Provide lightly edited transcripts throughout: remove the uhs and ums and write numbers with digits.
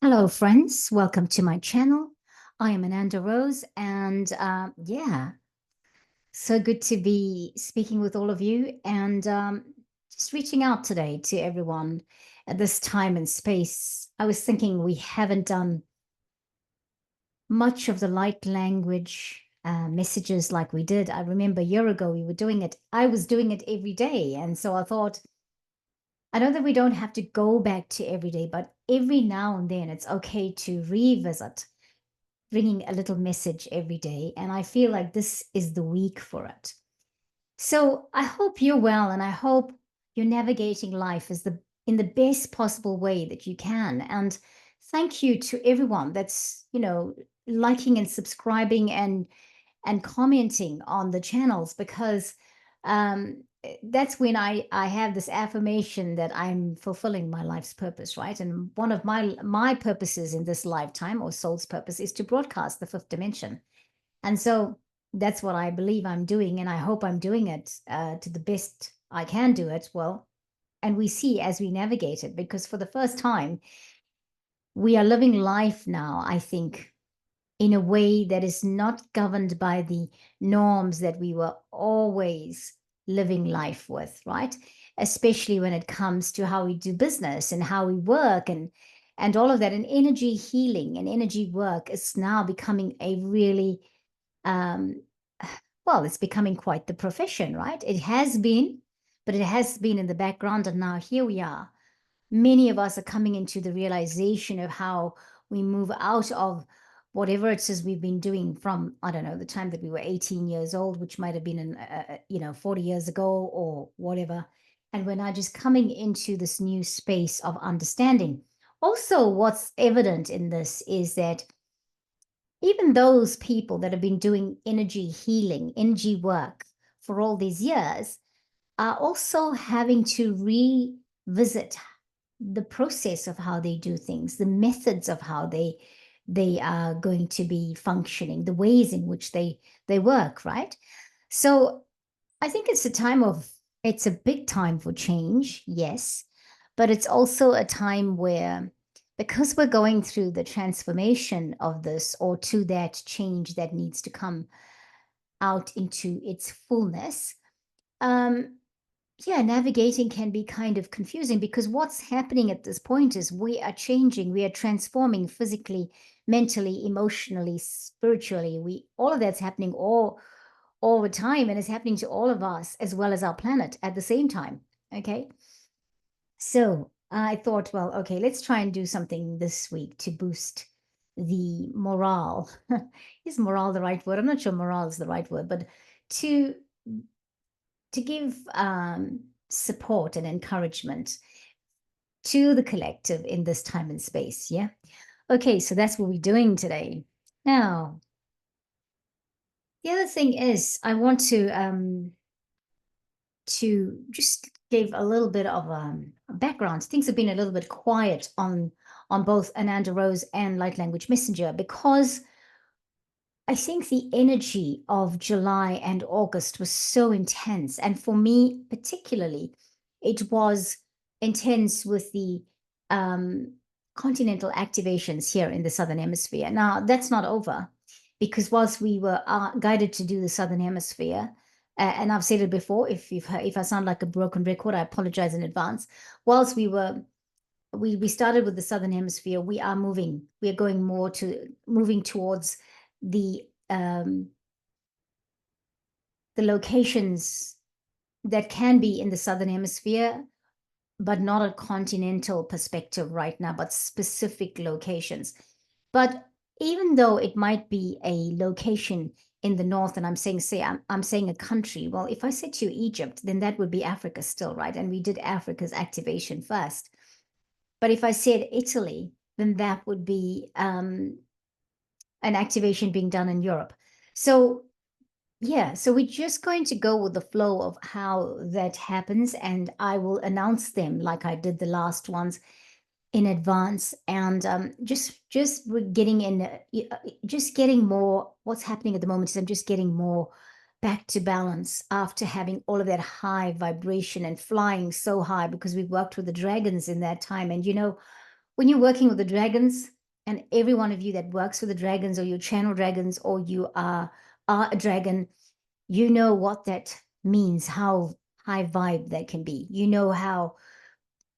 Hello, friends. Welcome to my channel. I am Ananda Rose, and so good to be speaking with all of you and just reaching out today to everyone at this time and space. I was thinking we haven't done much of the light language messages like we did. I remember a year ago we were doing it. I was doing it every day, and so I thought, I know that we don't have to go back to every day, but every now and then it's okay to revisit bringing a little message every day. And I feel like this is the week for it. So I hope you're well, and I hope you're navigating life as in the best possible way that you can. And thank you to everyone that's, liking and subscribing and commenting on the channels, because that's when I have this affirmation that I'm fulfilling my life's purpose, right? And one of my purposes in this lifetime, or soul's purpose, is to broadcast the fifth dimension. And so that's what I believe I'm doing, and I hope I'm doing it to the best I can do it. Well, and we see as we navigate it, because for the first time we are living life now, I think, in a way that is not governed by the norms that we were always living life with, right? Especially when it comes to how we do business and how we work and all of that. And energy healing and energy work is now becoming a really um well, it's becoming quite the profession, right? It has been, but it has been in the background, and now here we are. Many of us are coming into the realization of how we move out of whatever it is we've been doing from, I don't know, the time that we were 18 years old, which might have been 40 years ago or whatever. And we're now just coming into this new space of understanding. Also, what's evident in this is that even those people that have been doing energy healing, energy work for all these years are also having to revisit the process of how they do things, the methods of how they are going to be functioning, the ways in which they work, right? So I think it's a big time for change, yes, but it's also a time where, because we're going through the transformation of this, or to that change that needs to come out into its fullness, um, yeah, navigating can be kind of confusing, because what's happening at this point is we are changing, we are transforming physically, mentally, emotionally, spiritually. All of that's happening all the time, and it's happening to all of us as well as our planet at the same time. Okay. So I thought, well, okay, let's try and do something this week to boost the morale. Is morale the right word? I'm not sure morale is the right word, but to give support and encouragement to the collective in this time and space. Yeah. Okay, so that's what we're doing today. Now, the other thing is I want to just give a little bit of background. Things have been a little bit quiet on both Ananda Rose and Light Language Messenger, because I think the energy of July and August was so intense. And for me, particularly, it was intense with the um, continental activations here in the Southern Hemisphere. Now, that's not over, because whilst we were guided to do the Southern Hemisphere, and I've said it before, if I sound like a broken record, I apologize in advance. Whilst we started with the Southern Hemisphere, we are going moving towards the um, the locations that can be in the Southern Hemisphere, but not a continental perspective right now, but specific locations. But even though it might be a location in the north, and I'm saying a country. Well, if I said to you Egypt, then that would be Africa still, right? And we did Africa's activation first. But if I said Italy, then that would be an activation being done in Europe. So yeah, so we're just going to go with the flow of how that happens, and I will announce them like I did the last ones in advance, and just we're getting in, just getting more. What's happening at the moment is I'm just getting more back to balance after having all of that high vibration and flying so high, because we worked with the dragons in that time, and when you're working with the dragons, and every one of you that works with the dragons, or you channel dragons, or you are a dragon, you know what that means, how high vibe that can be. You know how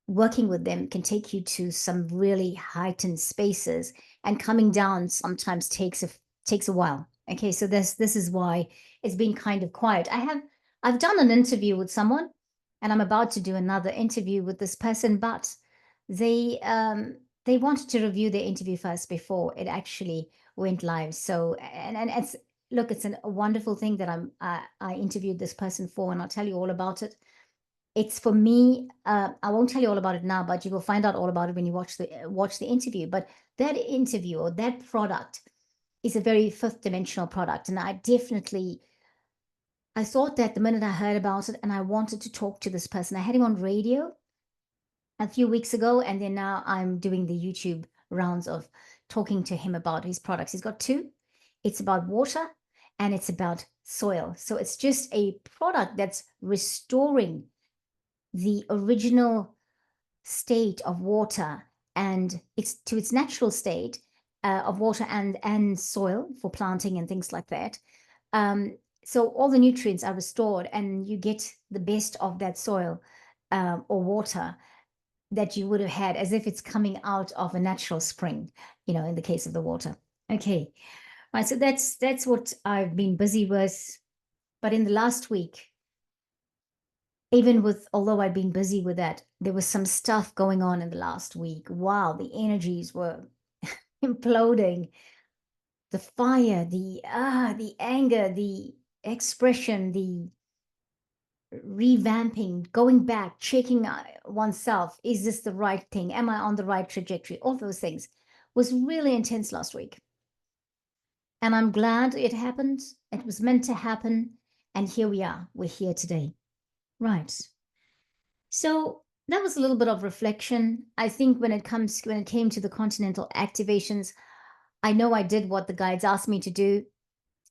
working with them can take you to some really heightened spaces, and coming down sometimes takes a while. Okay, so this is why it's been kind of quiet. I've done an interview with someone, and I'm about to do another interview with this person, but they wanted to review their interview first before it actually went live. So and it's, look, it's a wonderful thing that I interviewed this person for, and I'll tell you all about it. It's for me, I won't tell you all about it now, but you will find out all about it when you watch the interview. But that interview, or that product, is a very fifth dimensional product. And I thought that the minute I heard about it, and I wanted to talk to this person. I had him on radio a few weeks ago, and then now I'm doing the YouTube rounds of talking to him about his products. He's got two. It's about water and it's about soil. So it's just a product that's restoring the original state of water, and it's to its natural state of water and soil for planting and things like that. So all the nutrients are restored, and you get the best of that soil or water that you would have had, as if it's coming out of a natural spring, in the case of the water. Okay, right. So that's what I've been busy with. But in the last week, although I'd been busy with that, there was some stuff going on in the last week. Wow, the energies were imploding. The fire, the anger, the expression, the revamping, going back, checking oneself. Is this the right thing? Am I on the right trajectory? All those things was really intense last week. And I'm glad it happened. It was meant to happen. And here we are. We're here today. Right. So that was a little bit of reflection. I think when it came to the continental activations, I know I did what the guides asked me to do,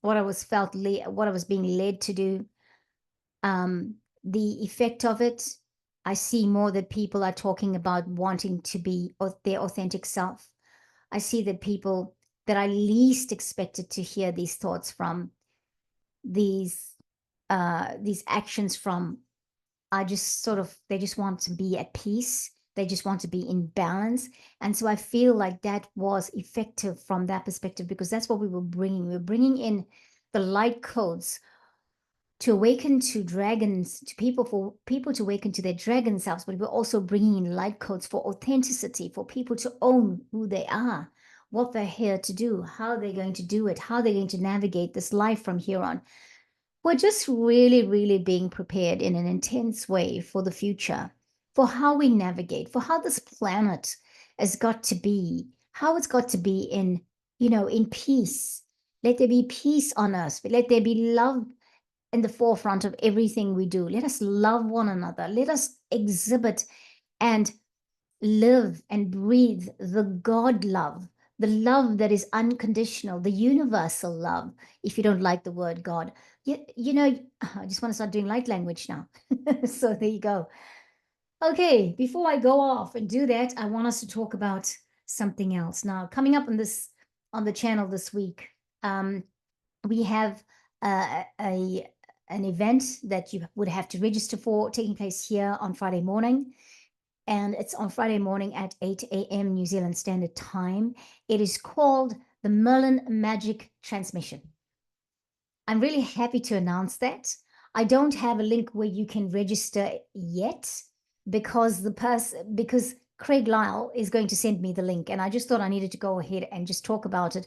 what I was being led to do. The effect of it, I see more that people are talking about wanting to be their authentic self. I see that people that I least expected to hear these thoughts from, these actions from, they just want to be at peace. They just want to be in balance. And so I feel like that was effective from that perspective, because that's what we were bringing. We were bringing in the light codes to awaken to dragons, for people to awaken to their dragon selves, but we're also bringing in light codes for authenticity, for people to own who they are, what they're here to do, how they're going to do it, how they're going to navigate this life from here on. We're just really, really being prepared in an intense way for the future, for how we navigate, for how this planet has got to be, how it's got to be in peace. Let there be peace on us. Let there be love in the forefront of everything we do. Let us love one another. Let us exhibit and live and breathe the God love, the love that is unconditional, the universal love. If you don't like the word God, I just want to start doing light language now. So there you go. Okay, before I go off and do that, I want us to talk about something else. Now, coming up on the channel this week, we have an event that you would have to register for, taking place here on Friday morning. And it's on Friday morning at 8 a.m. New Zealand Standard Time. It is called the Merlin Magic Transmission. I'm really happy to announce that. I don't have a link where you can register yet, because Craig Lyle is going to send me the link, and I just thought I needed to go ahead and just talk about it.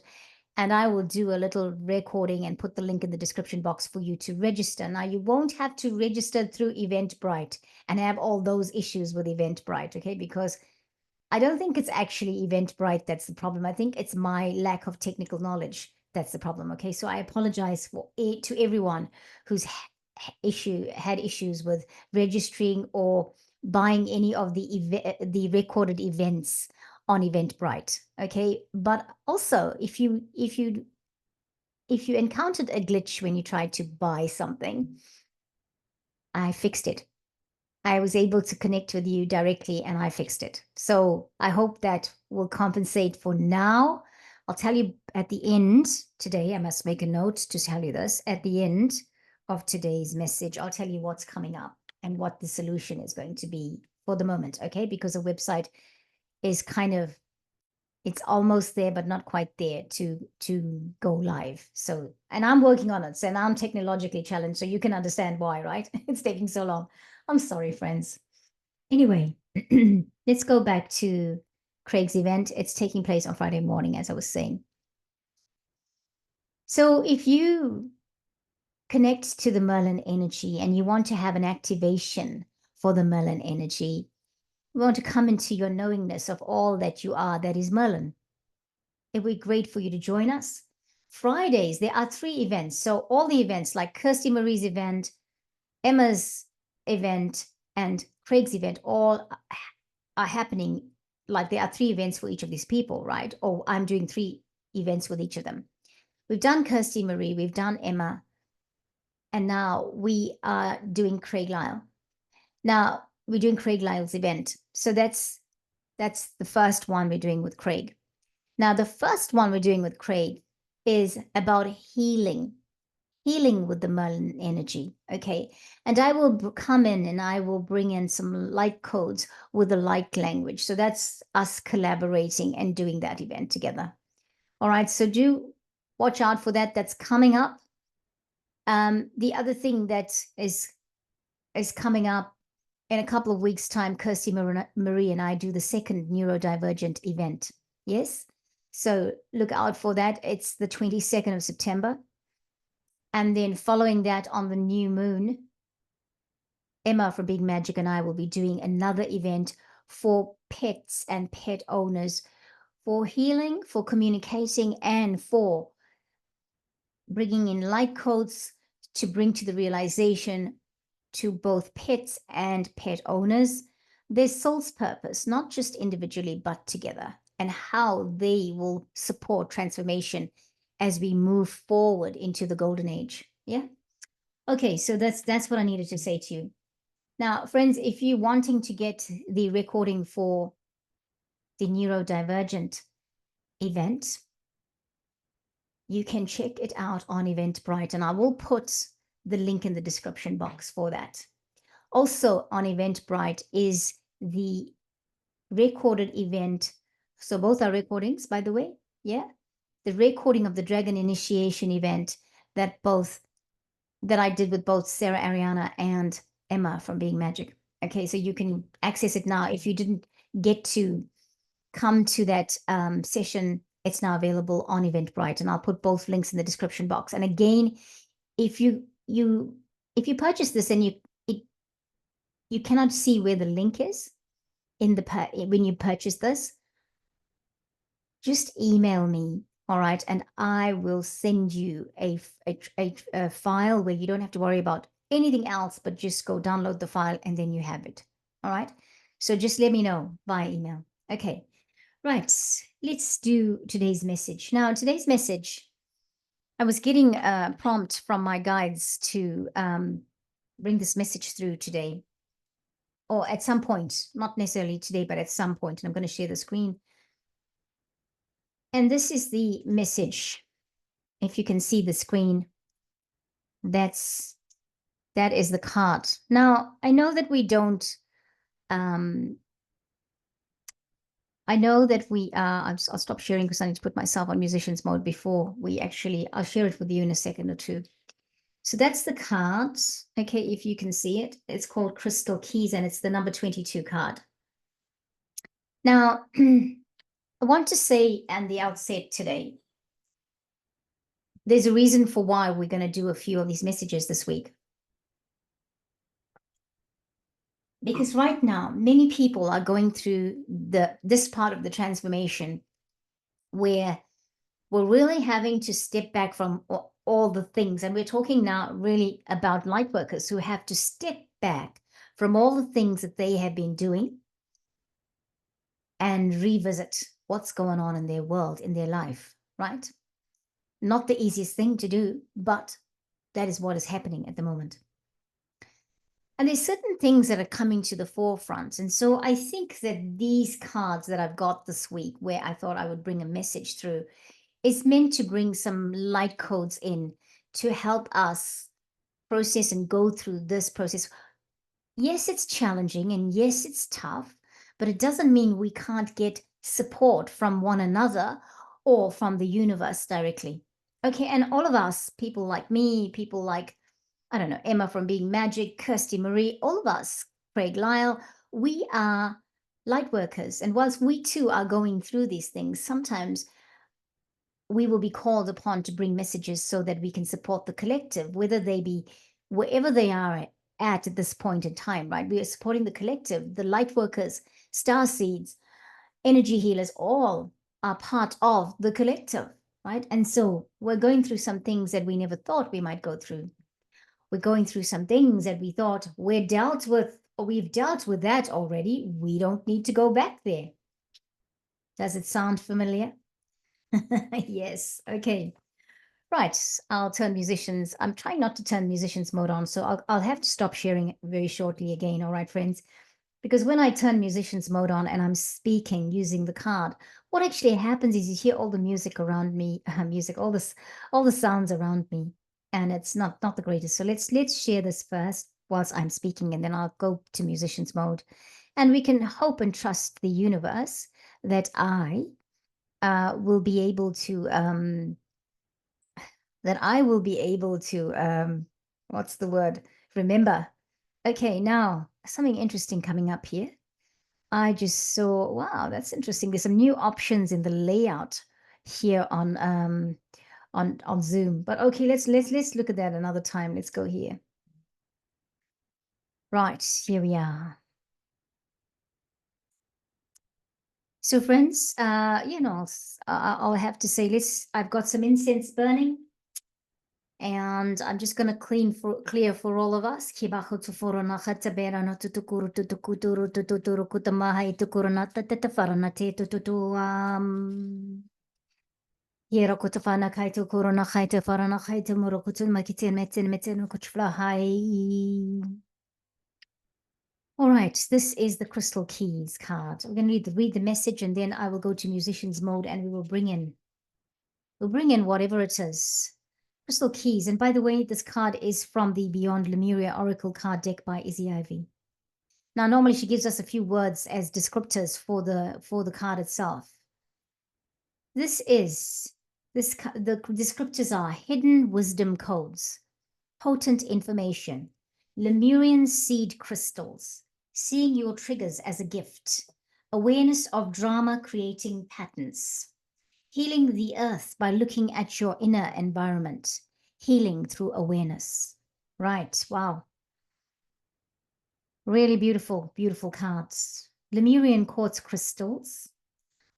And I will do a little recording and put the link in the description box for you to register. Now, you won't have to register through Eventbrite and have all those issues with Eventbrite, okay? Because I don't think it's actually Eventbrite that's the problem. I think it's my lack of technical knowledge that's the problem, okay? So I apologize to everyone who's had issues with registering or buying any of the recorded events on Eventbrite, okay? But also, if you encountered a glitch when you tried to buy something, I fixed it. I was able to connect with you directly and I fixed it. So I hope that will compensate for now. I'll tell you at the end today, I must make a note to tell you this. At the end of today's message, I'll tell you what's coming up and what the solution is going to be for the moment, okay? Because the website is kind of, it's almost there, but not quite there to go live. So, and I'm working on it. So, and I'm technologically challenged. So you can understand why, right? It's taking so long. I'm sorry, friends. Anyway, let's go back to Craig's event. It's taking place on Friday morning, as I was saying. So if you connect to the Merlin energy and you want to have an activation for the Merlin energy, you want to come into your knowingness of all that you are, that is Merlin. It would be great for you to join us. Fridays, there are 3 events. So all the events like Kirsty Marie's event, Emma's event, and Craig's event all are happening. Like there are 3 events for each of these people, right? Or I'm doing 3 events with each of them. We've done Kirsty Marie, we've done Emma, and now we are doing Craig Lyle. Now we're doing Craig Lyle's event. So that's the first one we're doing with Craig. Now, the first one we're doing with Craig is about healing with the Merlin energy, okay? And I will come in and I will bring in some light codes with the light language. So that's us collaborating and doing that event together. All right, so do watch out for that. That's coming up. The other thing that is coming up in a couple of weeks' time, Kirsty Marie and I do the second neurodivergent event. Yes? So look out for that. It's the 22nd of September. And then following that on the new moon, Emma from Big Magic and I will be doing another event for pets and pet owners for healing, for communicating, and for bringing in light codes to bring to the realization to both pets and pet owners their soul's purpose, not just individually, but together, and how they will support transformation as we move forward into the golden age. Yeah. Okay, so that's what I needed to say to you. Now, friends, if you're wanting to get the recording for the neurodivergent event, you can check it out on Eventbrite, and I will put the link in the description box for that. Also on Eventbrite is the recorded event. So both are recordings, by the way. Yeah. The recording of the Dragon Initiation event that I did with both Sarah Ariana and Emma from Being Magic. Okay, so you can access it now. If you didn't get to come to that session, it's now available on Eventbrite, and I'll put both links in the description box. And again, if you purchase this and you cannot see where the link is when you purchase this, just email me, all right, and I will send you a file where you don't have to worry about anything else, but just go download the file and then you have it, all right? So just let me know via email. Okay, right, let's do today's message. Now, today's message, I was getting a prompt from my guides to bring this message through today, or at some point, not necessarily today, but at some point, and I'm going to share the screen. And this is the message. If you can see the screen, that is the card. Now, I know that we don't, I know that we I'll stop sharing because I need to put myself on musician's mode before we actually, I'll share it with you in a second or two. So that's the card. Okay, if you can see it, it's called Crystal Keys and it's the number 22 card. Now, I want to say at the outset today, there's a reason for why we're going to do a few of these messages this week. Because right now, many people are going through this part of the transformation where we're really having to step back from all the things. And we're talking now really about light workers who have to step back from all the things that they have been doing and revisit what's going on in their world, in their life, right? Not the easiest thing to do, but that is what is happening at the moment. And there's certain things that are coming to the forefront. And so I think that these cards that I've got this week, where I thought I would bring a message through, is meant to bring some light codes in to help us process and go through this process. Yes, it's challenging and yes, it's tough, but it doesn't mean we can't get support from one another or from the universe directly. Okay, and all of us, people like me, people like, I don't know, Emma from Being Magic, Kirsty Marie, all of us, Craig Lyle, we are light workers. And whilst we too are going through these things, sometimes we will be called upon to bring messages so that we can support the collective, whether they be wherever they are at this point in time, right? We are supporting the collective, the light workers, star seeds, energy healers, all are part of the collective, right? And so we're going through some things that we never thought we might go through. We're going through some things that we thought we're dealt with, or we've dealt with that already. We don't need to go back there. Does it sound familiar? Yes. Okay. Right. I'll turn musicians. I'm trying not to turn musicians mode on, so I'll have to stop sharing very shortly again. All right, friends. Because when I turn musicians mode on and I'm speaking using the card, what actually happens is you hear all the music around me, all the sounds around me, and it's not the greatest. So let's share this first whilst I'm speaking, and then I'll go to musicians mode, and we can hope and trust the universe that I will be able to what's the word? Remember. Okay, now something interesting coming up here. I just saw, wow, that's interesting. There's some new options in the layout here on Zoom. But okay, let's look at that another time. Let's go here. Right, here we are. So friends, I'll have to say, I've got some incense burning. And I'm just going to clear for all of us. All right, this is the Crystal Keys card. We're going to read the message, and then I will go to musicians mode, and we'll bring in whatever it is. Crystal Keys. And by the way, this card is from the Beyond Lemuria Oracle card deck by Izzy Ivy. Now, normally she gives us a few words as descriptors for the card itself. The descriptors are hidden wisdom codes, potent information, Lemurian seed crystals, seeing your triggers as a gift, awareness of drama creating patterns, healing the earth by looking at your inner environment, healing through awareness. Right, wow. Really beautiful, beautiful cards. Lemurian quartz crystals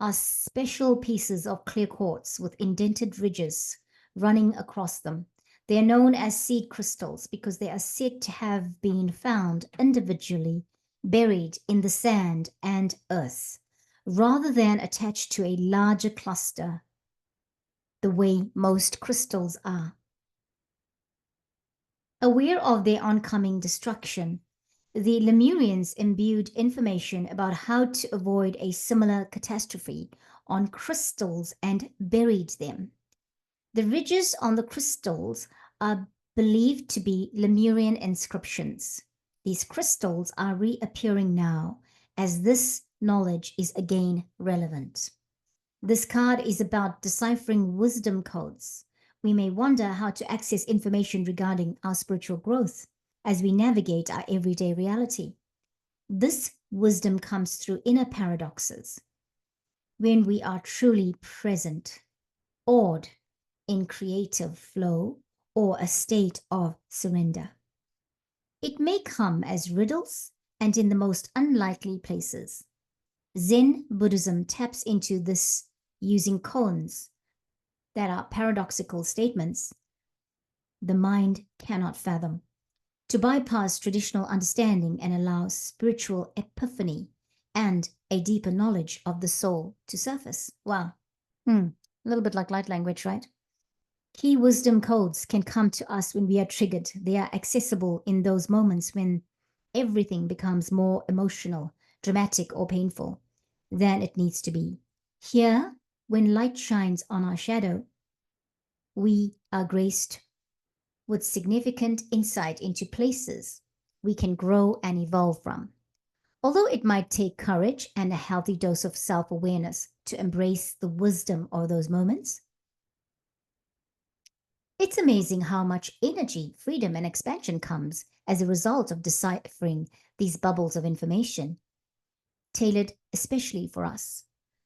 are special pieces of clear quartz with indented ridges running across them. They are known as seed crystals because they are said to have been found individually buried in the sand and earth, rather than attached to a larger cluster, the way most crystals are. Aware of their oncoming destruction, the Lemurians imbued information about how to avoid a similar catastrophe on crystals and buried them. The ridges on the crystals are believed to be Lemurian inscriptions. These crystals are reappearing now as this knowledge is again relevant. This card is about deciphering wisdom codes. We may wonder how to access information regarding our spiritual growth as we navigate our everyday reality. This wisdom comes through inner paradoxes. When we are truly present, awed, in creative flow, or a state of surrender. It may come as riddles and in the most unlikely places. Zen Buddhism taps into this using koans that are paradoxical statements the mind cannot fathom, to bypass traditional understanding and allow spiritual epiphany and a deeper knowledge of the soul to surface. Wow. A little bit like light language, right? Key wisdom codes can come to us when we are triggered. They are accessible in those moments when everything becomes more emotional, dramatic, or painful than it needs to be. Here, when light shines on our shadow, we are graced with significant insight into places we can grow and evolve from. Although it might take courage and a healthy dose of self-awareness to embrace the wisdom of those moments, it's amazing how much energy, freedom, and expansion comes as a result of deciphering these bubbles of information, tailored especially for us.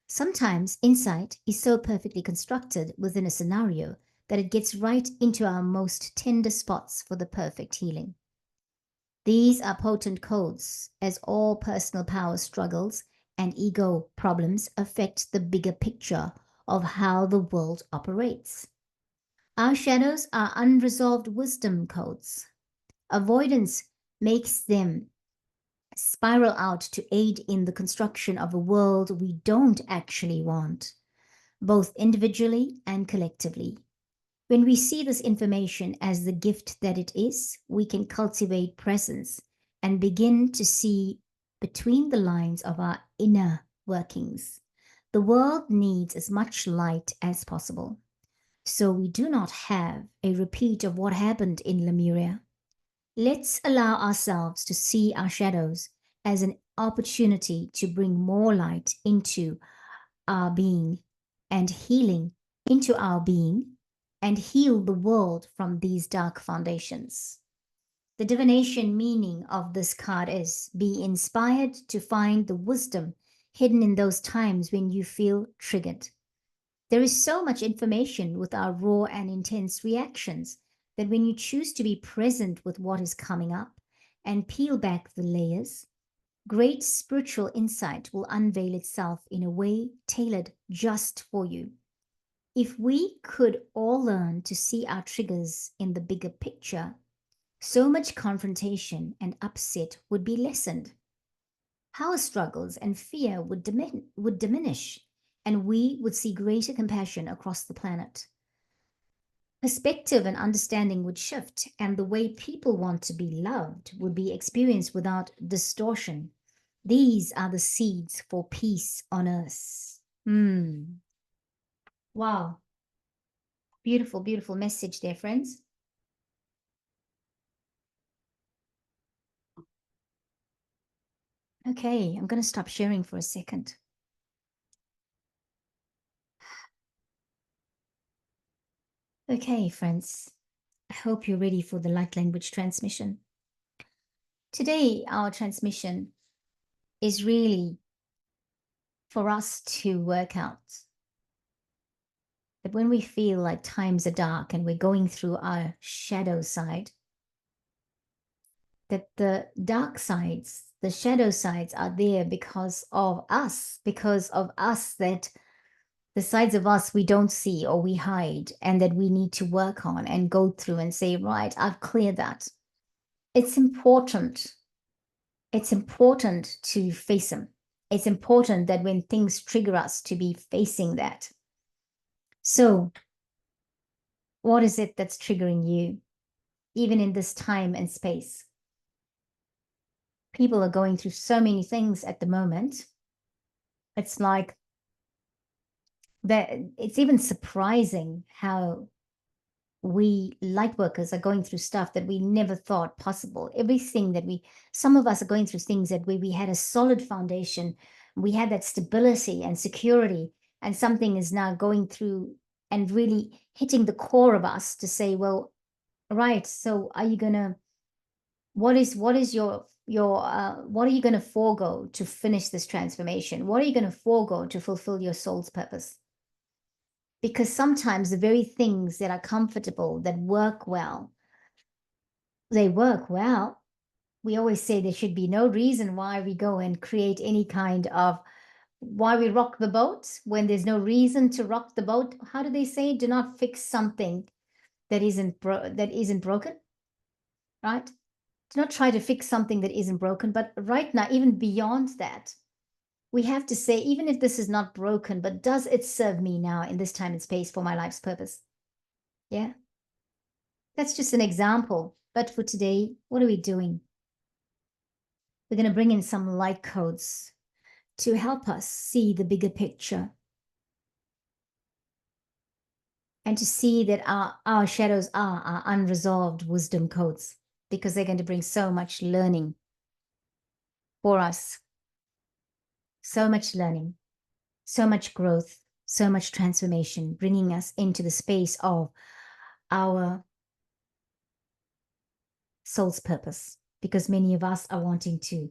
Sometimes insight is so perfectly constructed within a scenario that it gets right into our most tender spots for the perfect healing. These are potent codes, as all personal power struggles and ego problems affect the bigger picture of how the world operates. Our shadows are unresolved wisdom codes. Avoidance makes them spiral out to aid in the construction of a world we don't actually want, both individually and collectively. When we see this information as the gift that it is, we can cultivate presence and begin to see between the lines of our inner workings. The world needs as much light as possible, so we do not have a repeat of what happened in Lemuria. Let's allow ourselves to see our shadows as an opportunity to bring more light into our being and healing into our being and heal the world from these dark foundations. The divination meaning of this card is be inspired to find the wisdom hidden in those times when you feel triggered. There is so much information with our raw and intense reactions that when you choose to be present with what is coming up and peel back the layers, great spiritual insight will unveil itself in a way tailored just for you. If we could all learn to see our triggers in the bigger picture, so much confrontation and upset would be lessened. Power struggles and fear would diminish, and we would see greater compassion across the planet. Perspective and understanding would shift, and the way people want to be loved would be experienced without distortion. These are the seeds for peace on earth. Wow. Beautiful, beautiful message there, friends. Okay, I'm going to stop sharing for a second. Okay, friends, I hope you're ready for the light language transmission. Today, our transmission is really for us to work out that when we feel like times are dark and we're going through our shadow side, that the dark sides, the shadow sides are there because of us that the sides of us we don't see or we hide and that we need to work on and go through and say, right, I've cleared that. It's important. It's important to face them. It's important that when things trigger us to be facing that. So what is it that's triggering you, even in this time and space? People are going through so many things at the moment. It's like that. It's even surprising how we light workers are going through stuff that we never thought possible. Everything that some of us are going through things that we had a solid foundation, we had that stability and security, and something is now going through and really hitting the core of us to say, well, right, so are you gonna, what are you gonna forego to finish this transformation? What are you gonna forego to fulfill your soul's purpose? Because sometimes the very things that are comfortable, that work well, they work well. We always say there should be no reason why we go and create any kind of, why we rock the boat when there's no reason to rock the boat. How do they say? Do not fix something that isn't broken, right? Do not try to fix something that isn't broken. But right now, even beyond that, we have to say, even if this is not broken, but does it serve me now in this time and space for my life's purpose? Yeah. That's just an example. But for today, what are we doing? we're going to bring in some light codes to help us see the bigger picture and to see that our shadows are our unresolved wisdom codes, because they're going to bring so much learning for us. So much learning, so much growth, so much transformation, bringing us into the space of our soul's purpose, because many of us are wanting to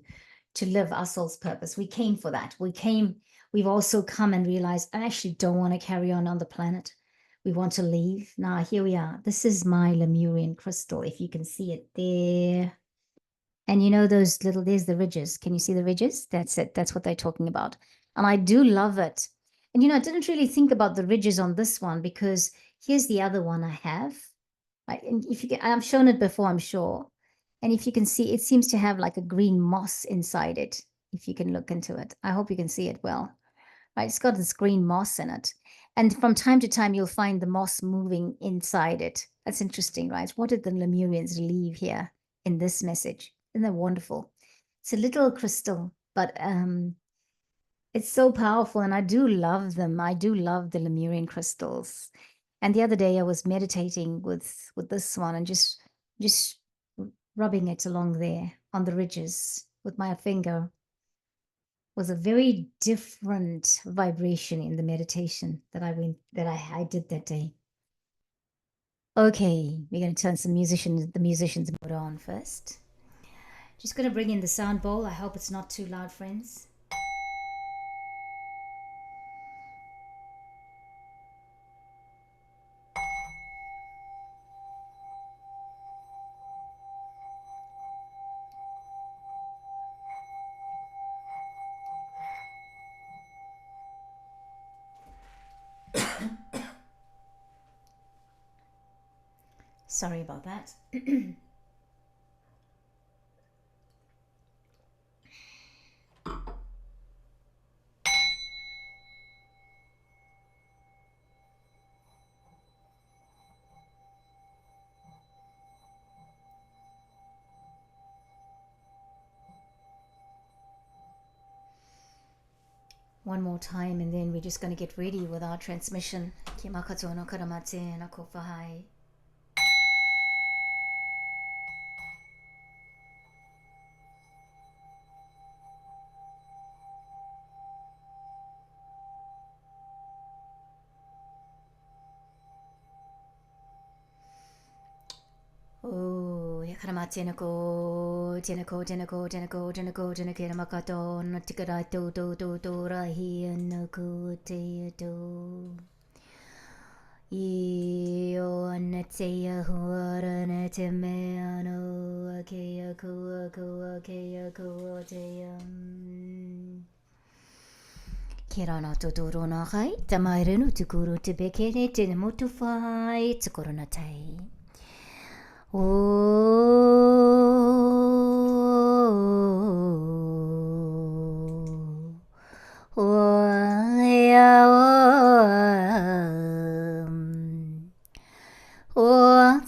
live our soul's purpose. We came for that. We've also come and realized, I actually don't want to carry on the planet. We want to leave. Now, here we are. This is my Lemurian crystal, if you can see it there. And you know those little, there's the ridges. Can you see the ridges? That's it. That's what they're talking about. And I do love it. And, you know, I didn't really think about the ridges on this one, because here's the other one I have. And if you can, I've shown it before, I'm sure. And if you can see, it seems to have like a green moss inside it, if you can look into it. I hope you can see it well. Right, it's got this green moss in it. And from time to time, you'll find the moss moving inside it. That's interesting, right? What did the Lemurians leave here in this message? Isn't that wonderful? It's a little crystal, but it's so powerful, and I do love them. I do love the Lemurian crystals. And the other day I was meditating with this one and just rubbing it along there on the ridges with my finger. Was a very different vibration in the meditation that I did that day. Okay, we're going to turn the musicians mode on first. Just going to bring in the sound bowl. I hope it's not too loud, friends. Sorry about that. One more time, and then we're just going to get ready with our transmission. Ki makato no karamate na kofahai. Oh, yakaramate na ko, tenako, tenako, tenako, tenako, tenake na makato, na tikarato, to, rahi, na ko, te, to. Io anatea huara na te me ano, akea kua kua, akea kua te Kirana totoro na hai, tamairenu tukuru te bekene te motu whai, tukoro na tei.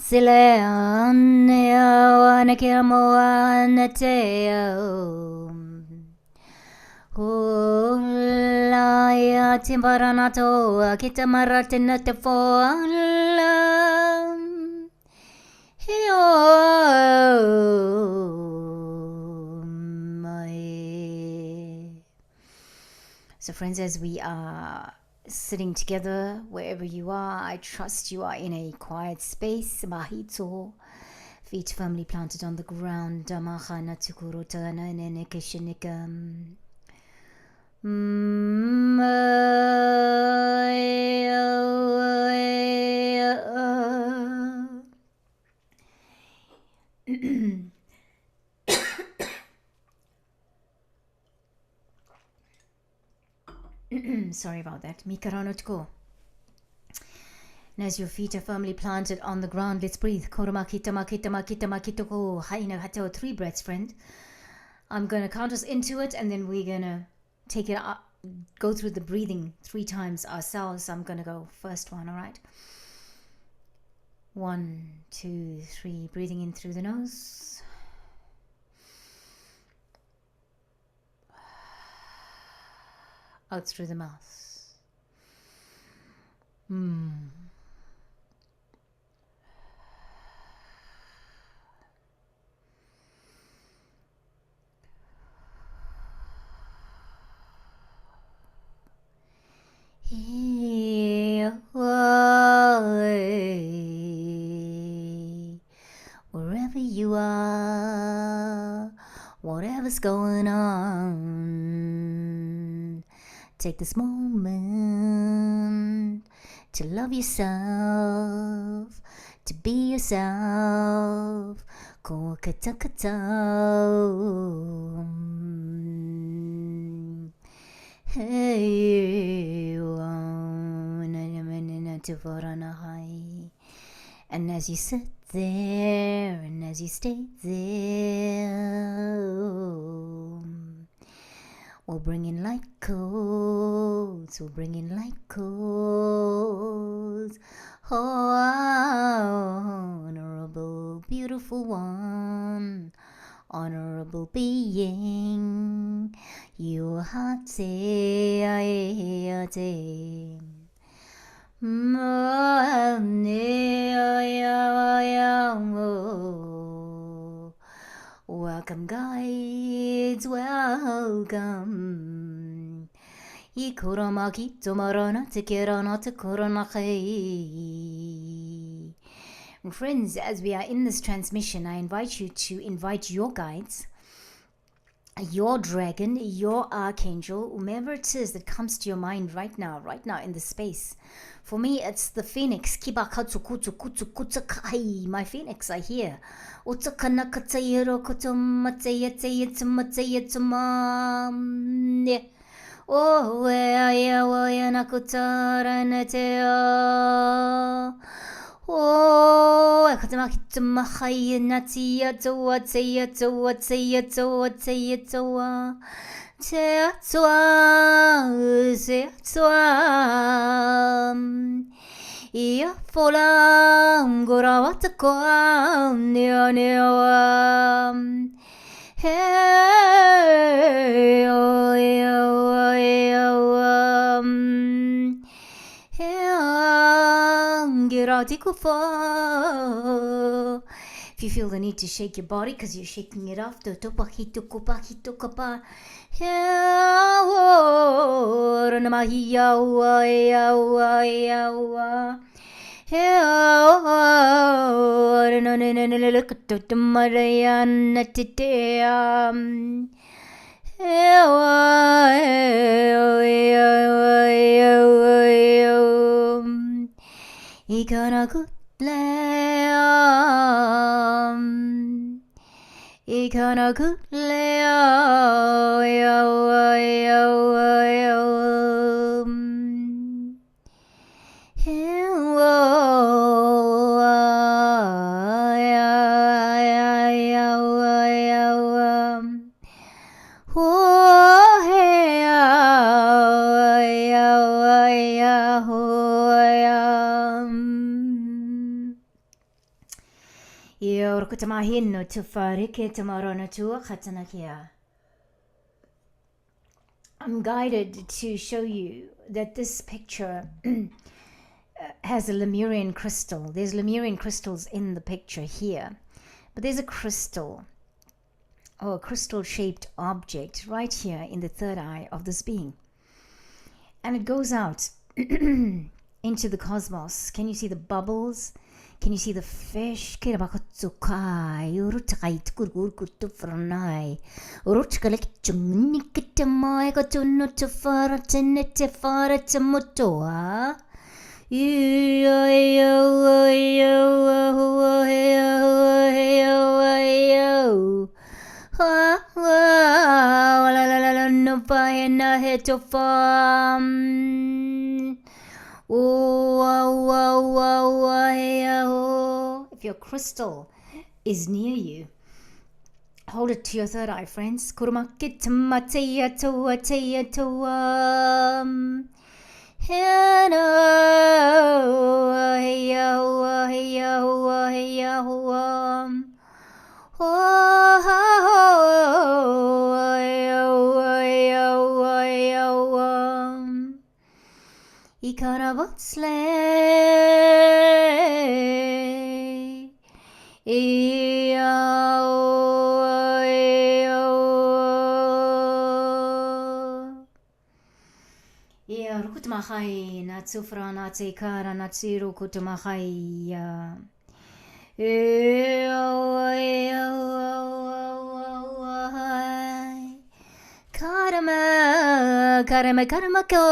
Sile aneo anakemo anateo. Olaya timbaranato akita maratina te foala. So friends, as we are sitting together wherever you are, I trust you are in a quiet space. Mahito, feet firmly planted on the ground. Damahana tukurutana nenekeshinikam. Sorry about that. Mikaranotko. And as your feet are firmly planted on the ground, let's breathe. Koromakita makita makita makitoko. Haina hateo. 3 breaths, friend. I'm going to count us into it, and then we're going to take it up, go through the breathing 3 times ourselves. I'm going to go first one, all right? 1, 2, 3. Breathing in through the nose. out through the mouth. Hmm. Wherever you are, whatever's going on, take this moment to love yourself, to be yourself. And as you sit there, and as you stay there, we'll bring in light codes, we'll bring in light codes. Oh, honorable, beautiful one, honorable being, your heart say, welcome guides, welcome. And friends, as we are in this transmission, I invite you to invite your guides, your dragon, your archangel, whomever it is that comes to your mind right now in this space. For me, it's the phoenix. My phoenix are here. Oh, if you feel the need to shake your body because you're shaking it off, I'm guided to show you that this picture has a Lemurian crystal. There's Lemurian crystals in the picture here, but there's a crystal or a crystal-shaped object right here in the third eye of this being, and it goes out into the cosmos. Can you see the bubbles? Can you see the fish? If your crystal is near you, hold it to your third eye, friends. Ikarabotsle Ya rukutmahai natsufra natsikara natsiru kutmahai ya karma karma karma ko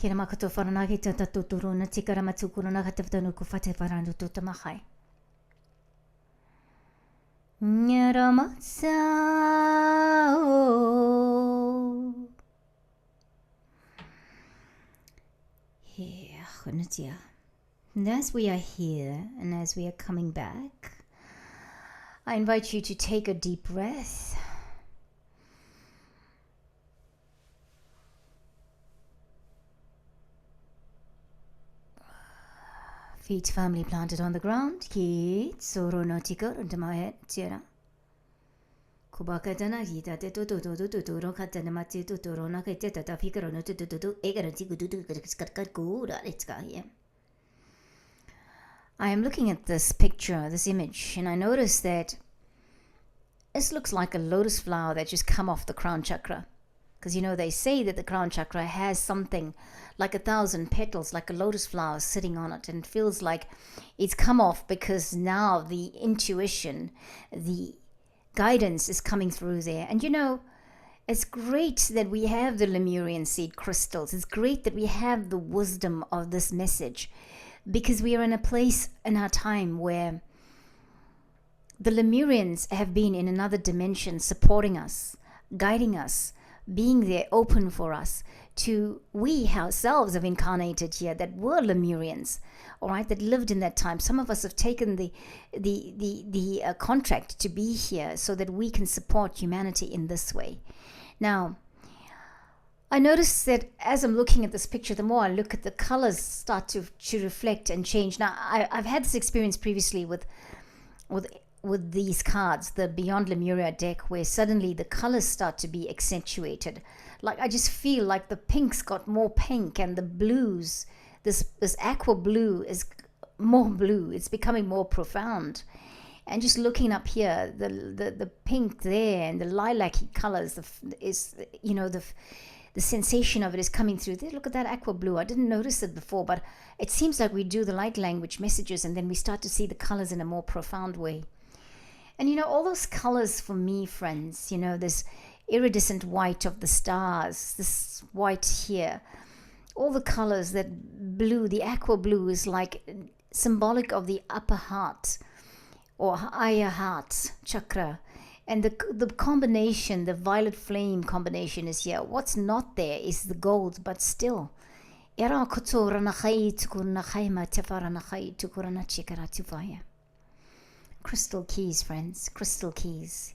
Kira makato whananagi tata tuturu na tikara matukuru na katawtanu kufate whananu tutamahai. Nyaramatsa Yeah, Hunatia. And as we are here and as we are coming back, I invite you to take a deep breath. Feet firmly planted on the ground. Ki tsoro no tika into my head. Tira. Kubaka dana hita te to katana mati to na kete tata fikaro no egara tiku kura it's here. I am looking at this picture, this image, and I notice that this looks like a lotus flower that just come off the crown chakra. Because, you know, they say that the crown chakra has something like 1,000 petals, like a lotus flower sitting on it. And it feels like it's come off because now the intuition, the guidance is coming through there. And, you know, it's great that we have the Lemurian seed crystals. It's great that we have the wisdom of this message. Because we are in a place in our time where the Lemurians have been in another dimension supporting us, guiding us, being there open for us to, we ourselves have incarnated here that were Lemurians, all right, that lived in that time. Some of us have taken the contract to be here so that we can support humanity in this way. Now, I notice that as I'm looking at this picture, the more I look at the colors start to reflect and change. Now, I've had this experience previously with these cards, the Beyond Lemuria deck, where suddenly the colors start to be accentuated. Like I just feel like the pinks got more pink and the blues, this aqua blue is more blue. It's becoming more profound. And just looking up here, the pink there and the lilac-y colors is, you know, the sensation of it is coming through. There, look at that aqua blue. I didn't notice it before, but it seems like we do the light language messages and then we start to see the colors in a more profound way. And, you know, all those colors for me, friends, you know, this iridescent white of the stars, this white here, all the colors, that blue, the aqua blue is like symbolic of the upper heart or higher heart chakra. And the combination, the violet flame combination is here. What's not there is the gold, but still. Crystal keys, friends, crystal keys.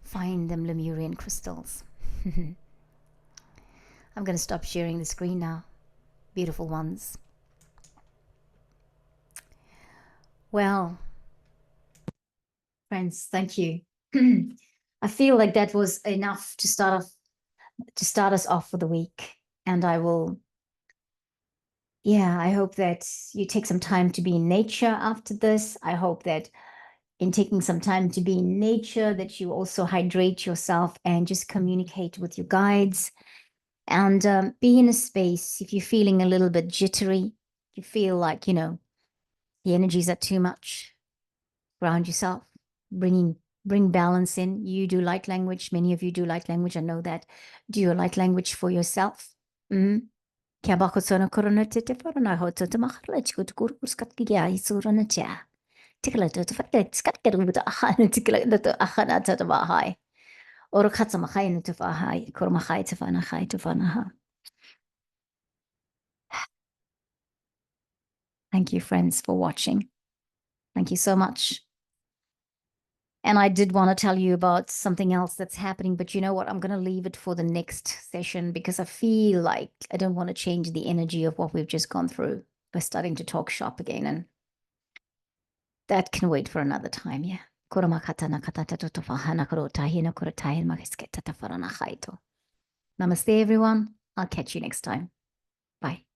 Find them Lemurian crystals. I'm going to stop sharing the screen now. Beautiful ones. Well, friends, thank you. I feel like that was enough to start us off for the week. And I will, I hope that you take some time to be in nature after this. I hope that in taking some time to be in nature, that you also hydrate yourself and just communicate with your guides and be in a space. If you're feeling a little bit jittery, you feel like, you know, the energies are too much, ground yourself, bring balance in. You do light language. Many of you do light language. I know that. Do your light language for yourself. Thank you, friends, for watching. Thank you so much. And I did want to tell you about something else that's happening, but you know what? I'm going to leave it for the next session because I feel like I don't want to change the energy of what we've just gone through by starting to talk shop again. And that can wait for another time. Yeah. Namaste, everyone. I'll catch you next time. Bye.